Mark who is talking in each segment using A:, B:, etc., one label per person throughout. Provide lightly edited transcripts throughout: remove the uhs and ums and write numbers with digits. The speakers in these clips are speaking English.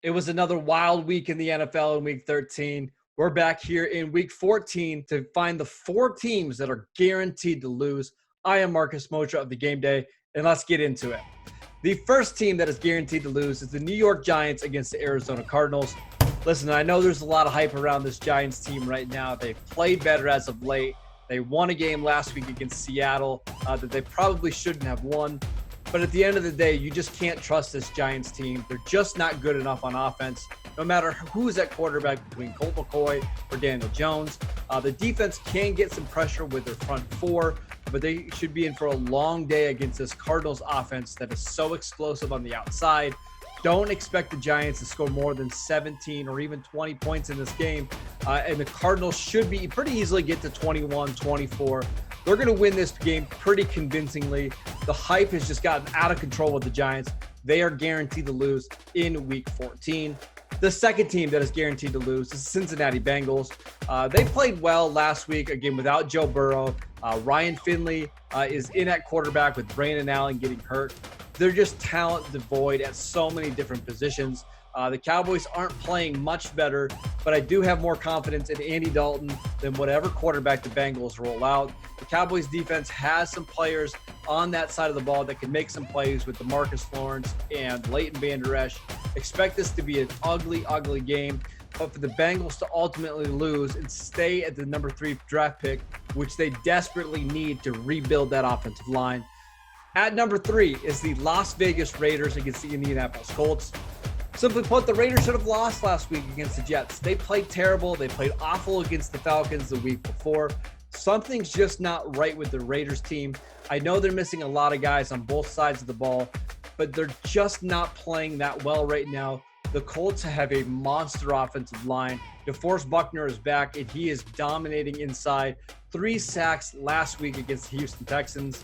A: It was another wild week in the NFL in week 13. We're back here in week 14 to find the 4 teams that are guaranteed to lose. I am Marcus Mosher of the Game Day, and let's get into it. The first team that is guaranteed to lose is the New York Giants against the Arizona Cardinals. Listen, I know there's a lot of hype around this Giants team right now. They've played better as of late. They won a game last week against Seattle that they probably shouldn't have won. But at the end of the day, you just can't trust this Giants team. They're just not good enough on offense, no matter who's at quarterback between Colt McCoy or Daniel Jones. The defense can get some pressure with their front four, but they should be in for a long day against this Cardinals offense that is so explosive on the outside. Don't expect the Giants to score more than 17 or even 20 points in this game. And the Cardinals should be pretty easily get to 21, 24. They're going to win this game pretty convincingly. The hype has just gotten out of control with the Giants. They are guaranteed to lose in week 14. The second team that is guaranteed to lose is the Cincinnati Bengals. They played well last week, again, without Joe Burrow. Ryan Finley is in at quarterback with Brandon Allen getting hurt. They're just talent devoid at so many different positions. The Cowboys aren't playing much better, but I do have more confidence in Andy Dalton than whatever quarterback the Bengals roll out. The Cowboys defense has some players on that side of the ball that can make some plays with DeMarcus Lawrence and Leighton Vander Esch. Expect this to be an ugly, ugly game, but for the Bengals to ultimately lose and stay at the number 3 draft pick, which they desperately need to rebuild that offensive line. At number 3 is the Las Vegas Raiders against the Indianapolis Colts. Simply put, the Raiders should have lost last week against the Jets. They played terrible. They played awful against the Falcons the week before. Something's just not right with the Raiders team. I know they're missing a lot of guys on both sides of the ball, but they're just not playing that well right now. The Colts have a monster offensive line. DeForest Buckner is back, and he is dominating inside. 3 sacks last week against the Houston Texans.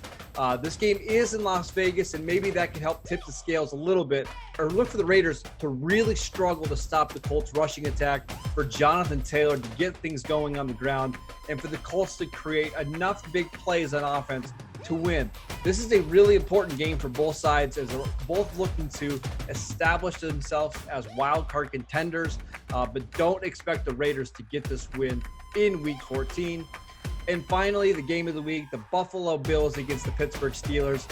A: This game is in Las Vegas, and maybe that could help tip the scales a little bit, or look for the Raiders to really struggle to stop the Colts' rushing attack, for Jonathan Taylor to get things going on the ground, and for the Colts to create enough big plays on offense to win. This is a really important game for both sides, as they're both looking to establish themselves as wild card contenders, but don't expect the Raiders to get this win in week 14. And finally, the game of the week, the Buffalo Bills against the Pittsburgh Steelers.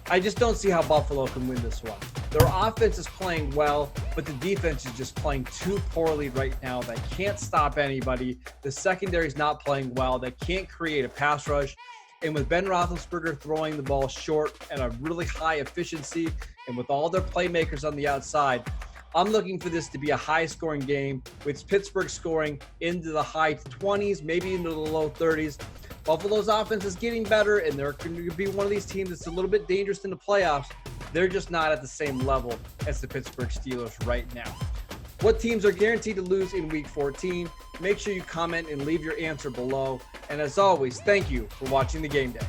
A: I just don't see how Buffalo can win this one. Their offense is playing well, but the defense is just playing too poorly right now. They can't stop anybody. The secondary is not playing well. They can't create a pass rush. And with Ben Roethlisberger throwing the ball short at a really high efficiency, and with all their playmakers on the outside, I'm looking for this to be a high-scoring game, with Pittsburgh scoring into the high 20s, maybe into the low 30s. Buffalo's offense is getting better, and they're going to be one of these teams that's a little bit dangerous in the playoffs. They're just not at the same level as the Pittsburgh Steelers right now. What teams are guaranteed to lose in week 14? Make sure you comment and leave your answer below. And as always, thank you for watching the Game Day.